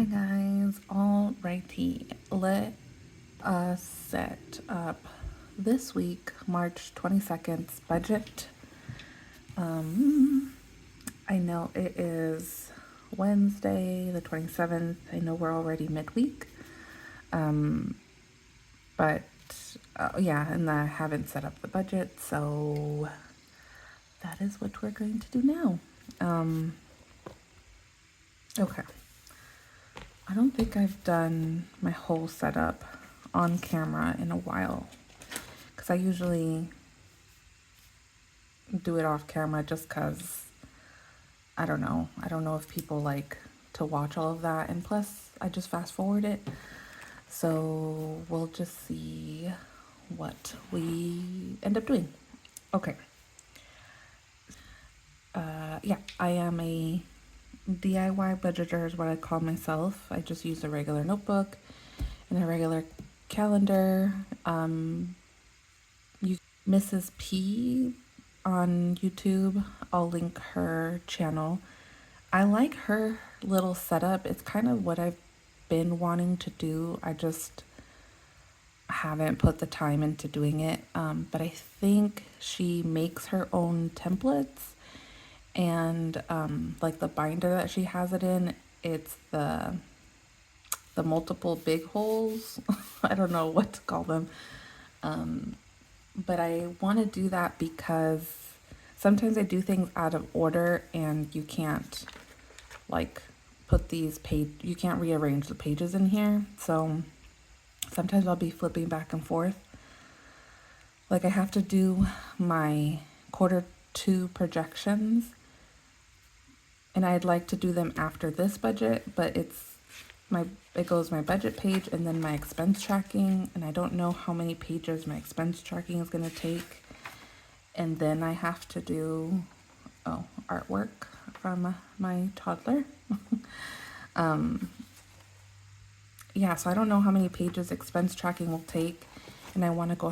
Hi guys, alrighty, let us set up this week, March 22nd's budget. I know it is Wednesday, the 27th. I know we're already midweek, but yeah, and I haven't set up the budget, so that is what we're going to do now. Okay. I don't think I've done my whole setup on camera in a while because I usually do it off camera just because I don't know. I don't know if people like to watch all of that, and plus I just fast forward it. So we'll just see what we end up doing. Okay. Yeah, I am a DIY budgeter is what I call myself. I just use a regular notebook and a regular calendar. Mrs. P on YouTube, I'll link her channel. I like her little setup. It's kind of what I've been wanting to do. I just haven't put the time into doing it. But I think she makes her own templates, and like the binder that she has it in, it's the multiple big holes. I don't know what to call them. But I want to do that because sometimes I do things out of order and you can't like you can't rearrange the pages in here. So sometimes I'll be flipping back and forth. Like I have to do my Q2 projections and I'd like to do them after this budget, but it goes my budget page and then my expense tracking, and I don't know how many pages my expense tracking is going to take. And then I have to do artwork from my toddler. Yeah, so I don't know how many pages expense tracking will take, and I want to go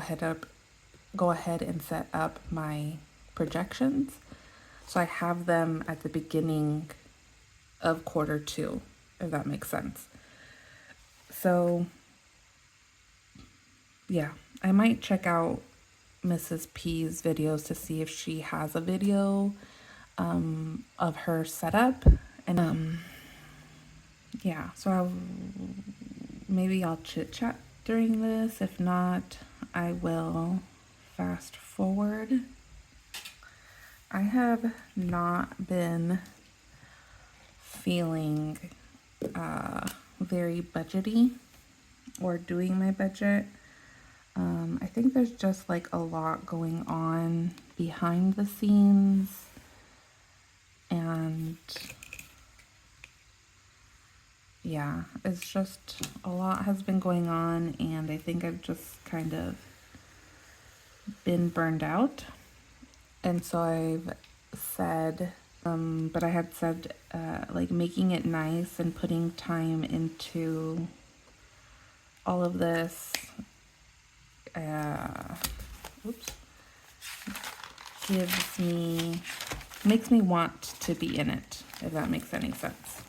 ahead and set up my projections so I have them at the beginning of Q2, if that makes sense. So yeah, I might check out Mrs. P's videos to see if she has a video of her setup, and yeah, so maybe I'll chit chat during this. If not, I will fast forward. I have not been feeling very budgety or doing my budget. I think there's just like a lot going on behind the scenes, and yeah, it's just a lot has been going on, and I think I've just kind of been burned out. And so I've said, but I had said, like making it nice and putting time into all of this, oops, makes me want to be in it, if that makes any sense.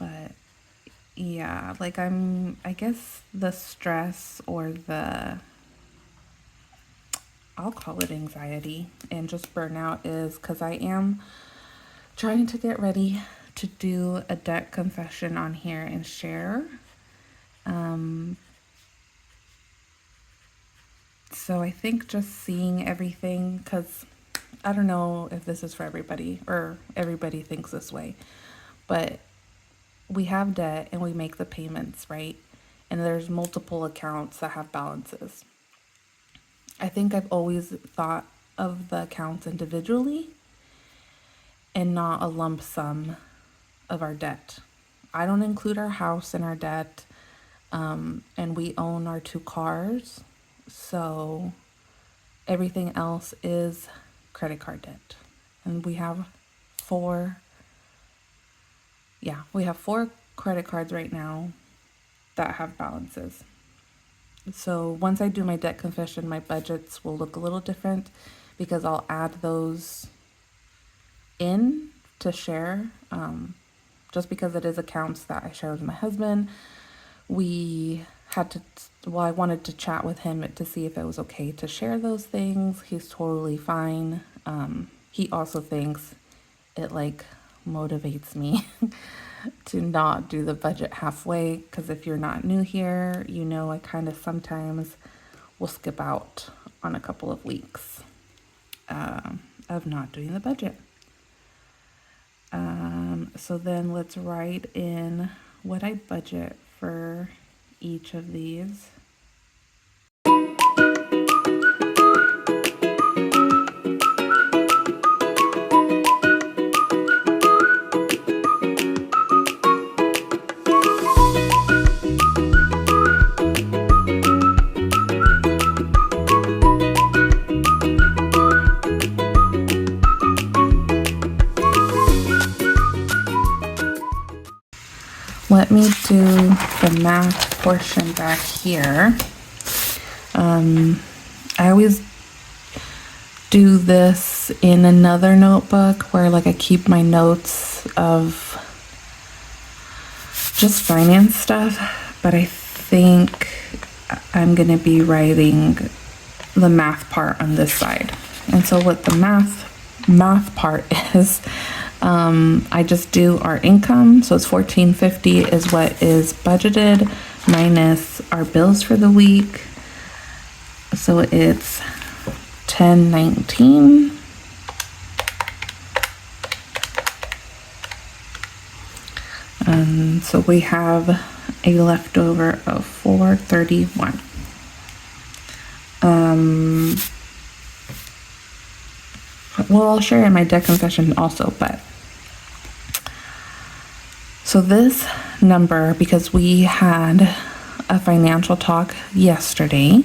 But yeah, like I guess the stress or I'll call it anxiety and just burnout is because I am trying to get ready to do a debt confession on here and share. So I think just seeing everything, because I don't know if this is for everybody or everybody thinks this way, but we have debt and we make the payments, right? And there's multiple accounts that have balances. I think I've always thought of the accounts individually and not a lump sum of our debt. I don't include our house in our debt, and we own our 2 cars, so everything else is credit card debt. And we have 4 credit cards right now that have balances. So once I do my debt confession, my budgets will look a little different because I'll add those in to share, just because it is accounts that I share with my husband. We had to, well, I wanted to chat with him to see if it was okay to share those things. He's totally fine. He also thinks it like motivates me to not do the budget halfway, because if you're not new here, you know, I kind of sometimes will skip out on a couple of weeks of not doing the budget. So then let's write in what I budget for each of these. Let me do the math portion back here. I always do this in another notebook where like I keep my notes of just finance stuff, but I think I'm gonna be writing the math part on this side. And so what the math part is, I just do our income. So it's $14.50 is what is budgeted minus our bills for the week. So it's $10.19. So we have a leftover of $4.31. Well, I'll share in my debt confession also, but so this number, because we had a financial talk yesterday,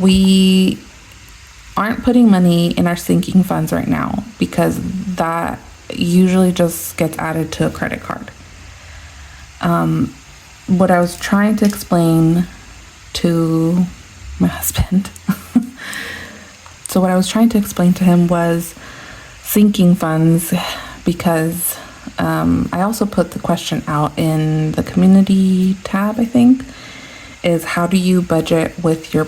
we aren't putting money in our sinking funds right now because that usually just gets added to a credit card. What I was trying to explain to my husband, so what I was trying to explain to him was sinking funds, because I also put the question out in the community tab, I think, is how do you budget with your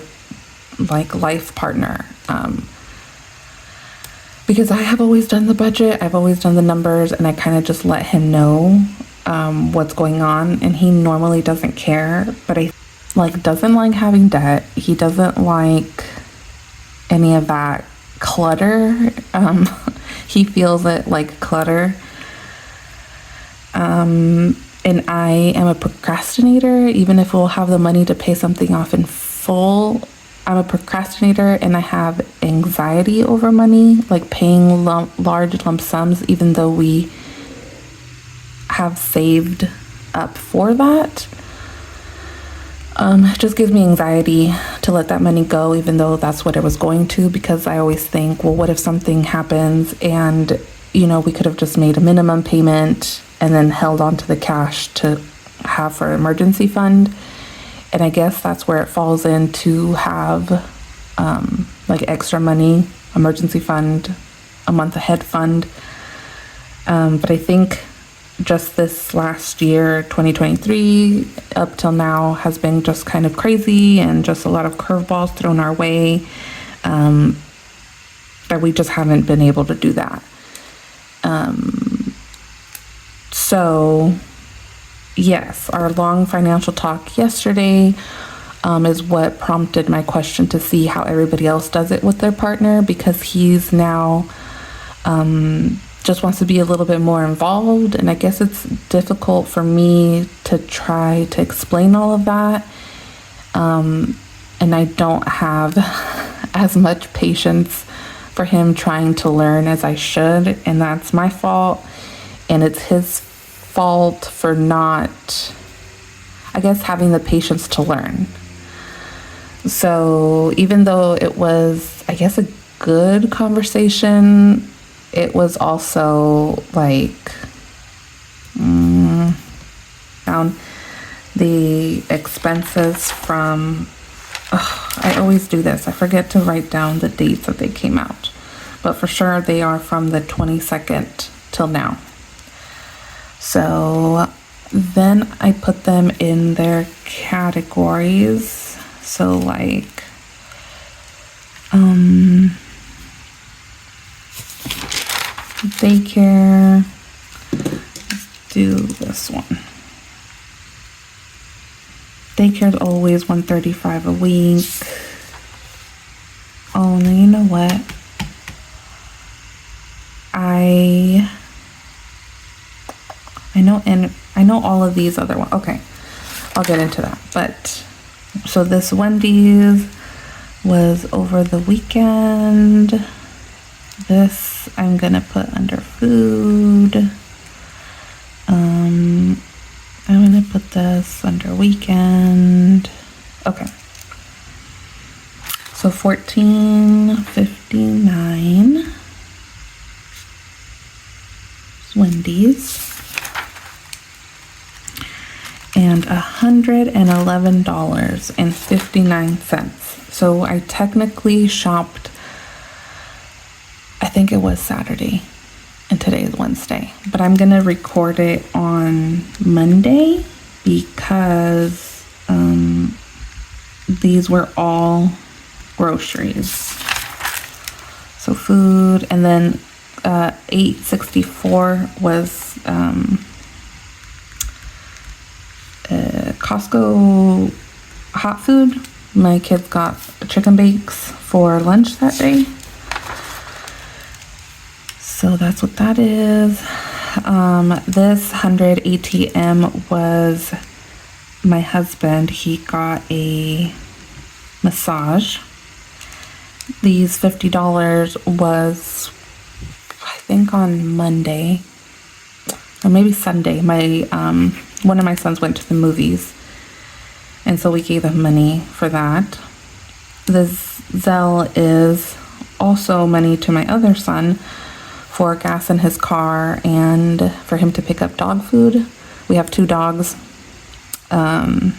like life partner? Because I have always done the budget, I've always done the numbers, and I kind of just let him know what's going on, and he normally doesn't care, but I like doesn't like having debt. He doesn't like any of that clutter. He feels it like clutter. And I am a procrastinator. Even if we'll have the money to pay something off in full, I'm a procrastinator, and I have anxiety over money, like paying large lump sums, even though we have saved up for that. It just gives me anxiety to let that money go, even though that's what it was going to, because I always think, well, what if something happens and, you know, we could have just made a minimum payment and then held on to the cash to have for emergency fund. And I guess that's where it falls in to have like extra money, emergency fund, a month ahead fund. But I think just this last year, 2023, up till now has been just kind of crazy and just a lot of curveballs thrown our way, that we just haven't been able to do that. So yes, our long financial talk yesterday is what prompted my question to see how everybody else does it with their partner, because he's now just wants to be a little bit more involved, and I guess it's difficult for me to try to explain all of that, and I don't have as much patience for him trying to learn as I should, and that's my fault, and it's his fault for not, I guess, having the patience to learn. So even though it was, I guess, a good conversation, it was also like down the expenses from, I always do this, I forget to write down the dates that they came out, but for sure they are from the 22nd till now. So then I put them in their categories. So like, daycare, let's do this one. Daycare's always $135 a week. Oh, no, you know what? I know, and I know all of these other ones. Okay, I'll get into that. But so this Wendy's was over the weekend. This I'm gonna put under food. I'm gonna put this under weekend. Okay. So $14.59. Wendy's. And $111.59. So I technically shopped, I think it was Saturday, and today is Wednesday. But I'm gonna record it on Monday because these were all groceries. So food, and then $8.64 was Costco hot food. My kids got chicken bakes for lunch that day. So that's what that is. This 100 ATM was my husband. He got a massage. These $50 was, I think, on Monday or maybe Sunday. My one of my sons went to the movies, and so we gave him money for that. This Zelle is also money to my other son for gas in his car and for him to pick up dog food. We have 2 dogs, and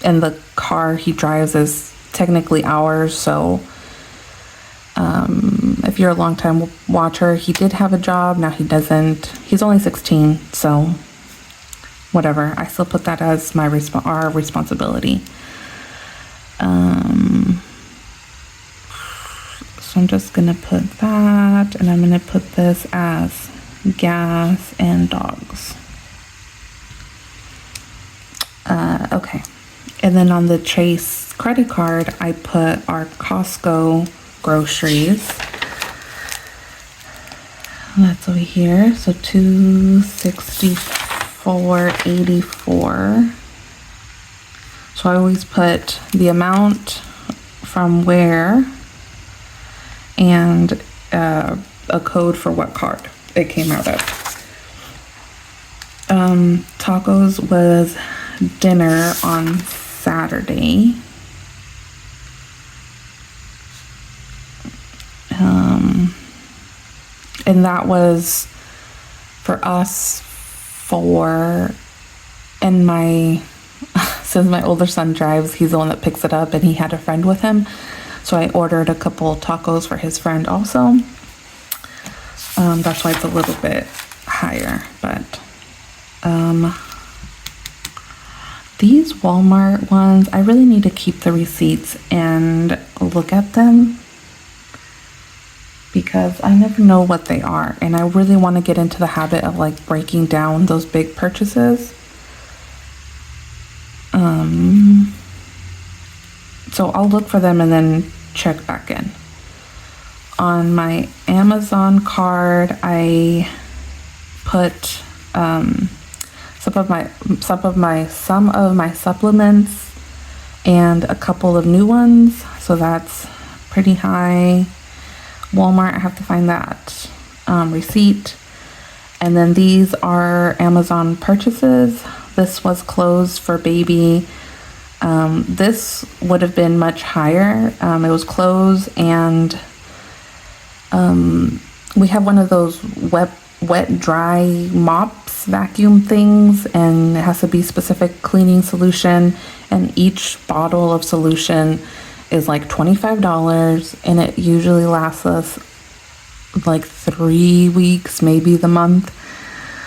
the car he drives is technically ours. So if you're a long-time watcher, he did have a job. Now he doesn't. He's only 16, so whatever. I still put that as our responsibility. So I'm just gonna put that, and I'm gonna put this as gas and dogs. Okay. And then on the Chase credit card, I put our Costco groceries. That's over here. So $264.84. So I always put the amount from where and a code for what card it came out of. Tacos was dinner on Saturday. And that was for us and since my older son drives, he's the one that picks it up, and he had a friend with him. So I ordered a couple tacos for his friend also. That's why it's a little bit higher, but these Walmart ones, I really need to keep the receipts and look at them because I never know what they are, and I really want to get into the habit of like breaking down those big purchases. So I'll look for them and then check back in. On my Amazon card, I put some of my supplements and a couple of new ones, so that's pretty high. Walmart, I have to find that receipt. And then these are Amazon purchases. This was closed for baby. This would have been much higher. It was closed, and we have one of those wet dry mops vacuum things, and it has to be specific cleaning solution, and each bottle of solution is like $25, and it usually lasts us like 3 weeks, maybe the month.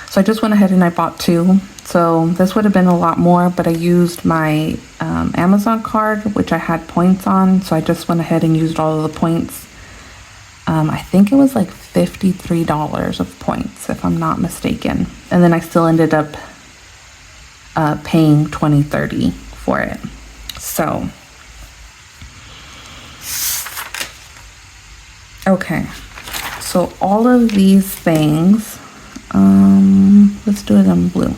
So I just went ahead and I bought 2. So this would have been a lot more, but I used my Amazon card, which I had points on. So I just went ahead and used all of the points. I think it was like $53 of points, if I'm not mistaken. And then I still ended up paying $20.30 for it. So, okay. So all of these things, let's do it in blue.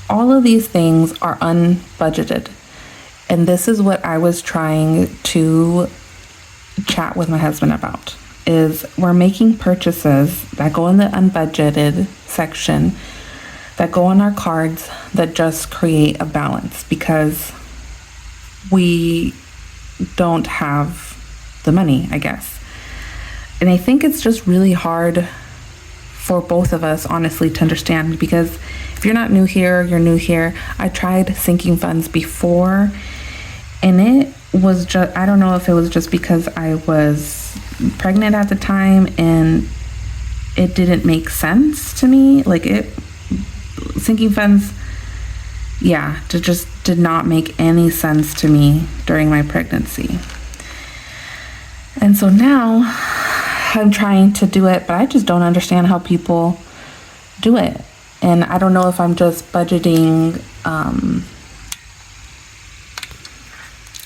All of these things are unbudgeted. And this is what I was trying to chat with my husband about, is we're making purchases that go in the unbudgeted section, that go on our cards, that just create a balance because we don't have the money, I guess. And I think it's just really hard for both of us, honestly, to understand, because if you're not new here, you're new here. I tried sinking funds before, and it was just, I don't know if it was just because I was pregnant at the time and it didn't make sense to me. Like sinking funds, yeah, it just did not make any sense to me during my pregnancy. And so now I'm trying to do it, but I just don't understand how people do it. And I don't know if I'm just budgeting,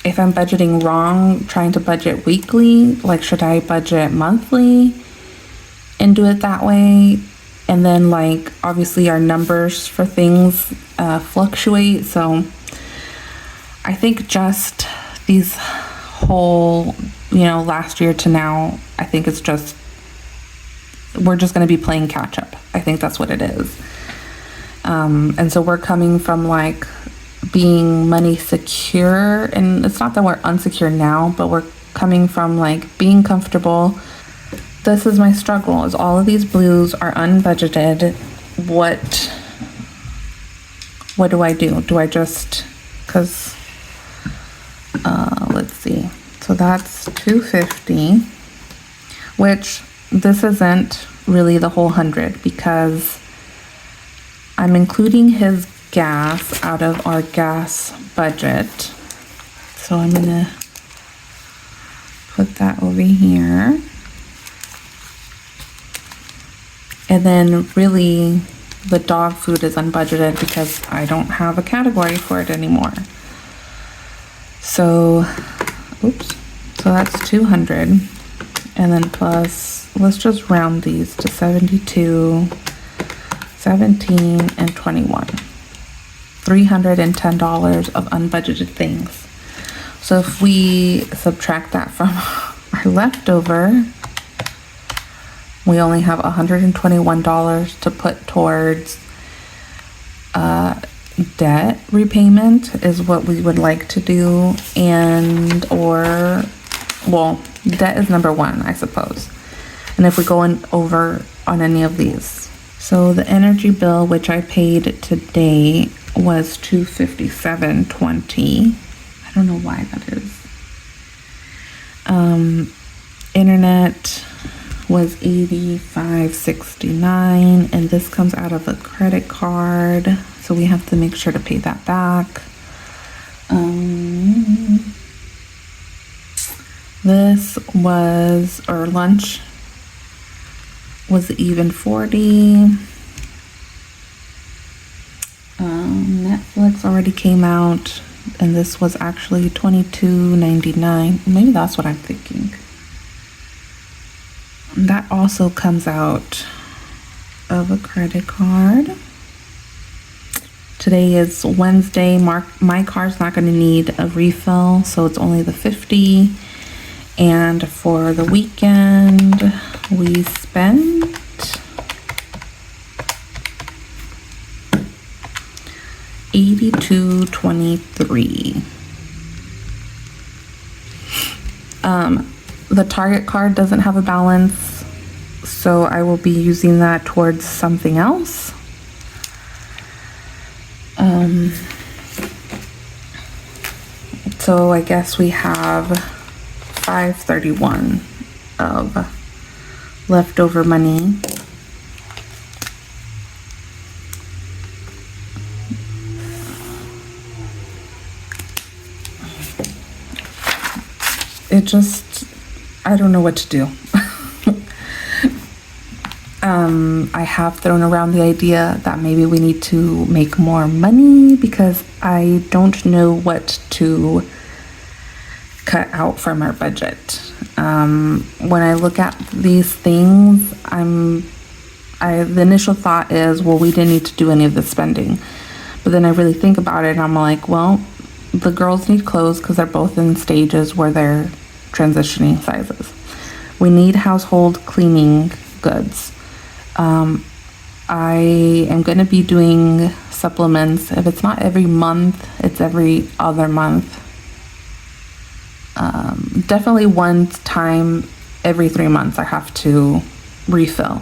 if I'm budgeting wrong, trying to budget weekly. Like, should I budget monthly and do it that way? And then, like, obviously our numbers for things fluctuate. So I think just these whole, last year to now, I think it's just, we're just going to be playing catch up. I think that's what it is. And so we're coming from like being money secure, and it's not that we're unsecure now, but we're coming from like being comfortable. This is my struggle, is all of these blues are unbudgeted. What do I do? Do I just, cause, let's see. So that's $250, which this isn't really the whole 100 because I'm including his gas out of our gas budget. So I'm gonna put that over here. And then really the dog food is unbudgeted because I don't have a category for it anymore. So, oops, so that's 200. And then plus, let's just round these to 72, 17, and 21. $310 of unbudgeted things. So if we subtract that from our leftover, we only have $121 to put towards debt repayment is what we would like to do, well, debt is number one, I suppose. And if we go over on any of these. So the energy bill, which I paid today, was $257.20. I don't know why that is. Internet was $85.69, and this comes out of a credit card, so we have to make sure to pay that back. This was, or lunch was even 40. Netflix already came out, and this was actually $22.99. Maybe that's what I'm thinking. That also comes out of a credit card. Today is Wednesday. My car's not going to need a refill, so it's only the 50. And for the weekend, we spent $82.23. The Target card doesn't have a balance, so I will be using that towards something else. So I guess we have $531 of leftover money. It just, I don't know what to do. I have thrown around the idea that maybe we need to make more money because I don't know what to cut out from our budget. When I look at these things, the initial thought is, well, we didn't need to do any of the spending. But then I really think about it and I'm like, well, the girls need clothes because they're both in stages where they're transitioning sizes. We need household cleaning goods. I am going to be doing supplements. If it's not every month, it's every other month. Definitely one time every 3 months I have to refill.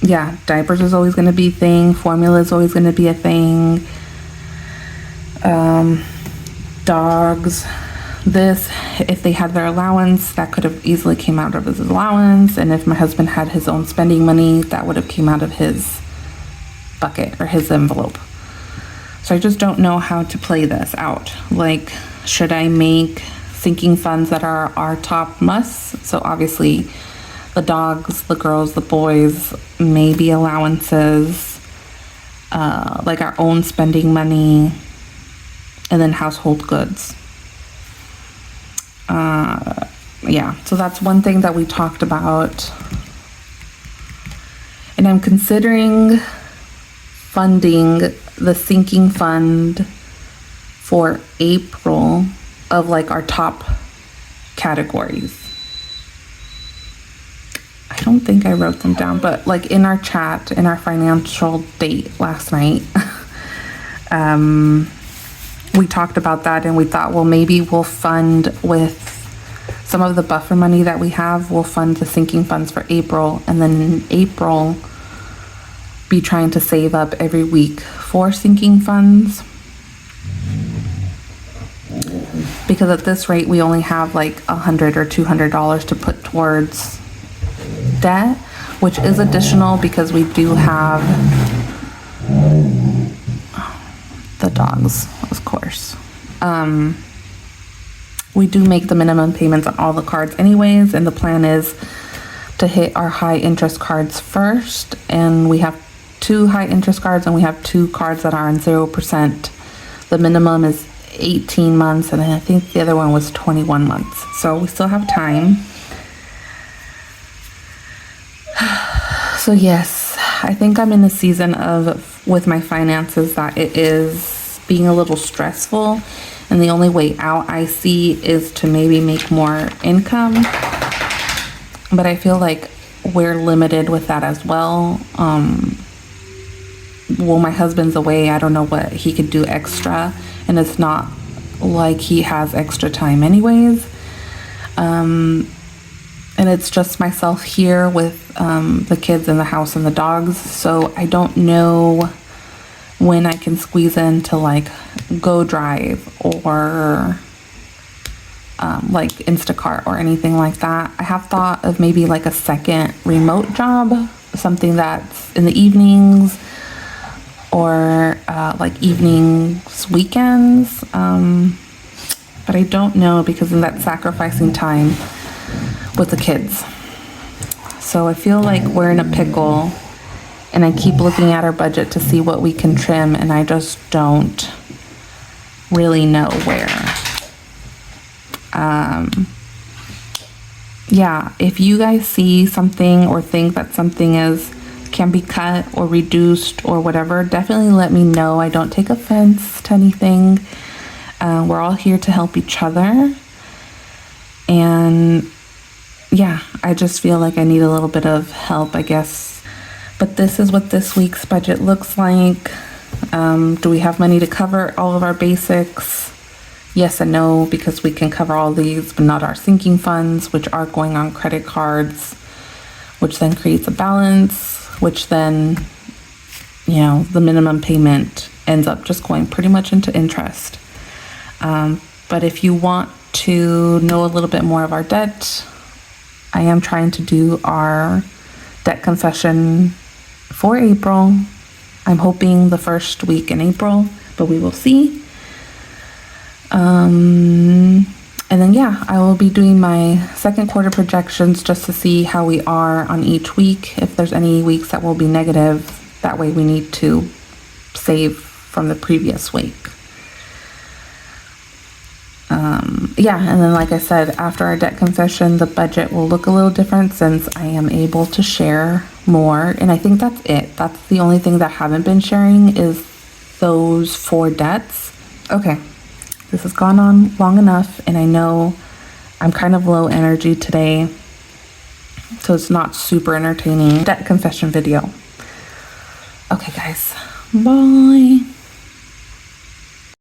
Yeah, diapers is always going to be a thing. Formula is always going to be a thing. Dogs. This, if they had their allowance, that could have easily came out of his allowance. And if my husband had his own spending money, that would have came out of his bucket or his envelope. So I just don't know how to play this out. Like, should I make sinking funds that are our top musts? So obviously the dogs, the girls, the boys, maybe allowances, like our own spending money, and then household goods. Yeah, so that's one thing that we talked about. And I'm considering funding the sinking fund for April of like our top categories. I don't think I wrote them down, but like in our chat, in our financial date last night, we talked about that and we thought, well, maybe we'll fund with some of the buffer money that we have, we'll fund the sinking funds for April, and then in April be trying to save up every week for sinking funds. Because at this rate, we only have like $100 or $200 to put towards debt, which is additional because we do have the dogs, of course. We do make the minimum payments on all the cards anyways, and the plan is to hit our high interest cards first, and we have 2 high interest cards and we have 2 cards that are on 0%. The minimum is 18 months and I think the other one was 21 months. So we still have time. So yes, I think I'm in a season with my finances that it is being a little stressful, and the only way out I see is to maybe make more income. But I feel like we're limited with that as well. Well, my husband's away. I don't know what he could do extra, and it's not like he has extra time anyways. And it's just myself here with the kids in the house and the dogs, so I don't know when I can squeeze in to like go drive or like Instacart or anything like that. I have thought of maybe like a second remote job, something that's in the evenings or like evenings, weekends. But I don't know because then that's sacrificing time with the kids. So I feel like we're in a pickle, and I keep looking at our budget to see what we can trim, and I just don't really know where. Yeah, if you guys see something or think that something can be cut or reduced or whatever, definitely let me know. I don't take offense to anything. We're all here to help each other. And yeah, I just feel like I need a little bit of help, I guess. But this is what this week's budget looks like. Do we have money to cover all of our basics? Yes and no, because we can cover all these, but not our sinking funds, which are going on credit cards, which then creates a balance, which then, you know, the minimum payment ends up just going pretty much into interest. But if you want to know a little bit more of our debt. I am trying to do our debt confession for April. I'm hoping the first week in April, but we will see. And then, yeah, I will be doing my second quarter projections just to see how we are on each week. If there's any weeks that will be negative, that way we need to save from the previous week. Yeah, and then like I said, after our debt confession, the budget will look a little different since I am able to share more. And I think that's it. That's the only thing that I haven't been sharing is those 4 debts. Okay, this has gone on long enough, and I know I'm kind of low energy today, so it's not super entertaining debt confession video. Okay, guys, bye.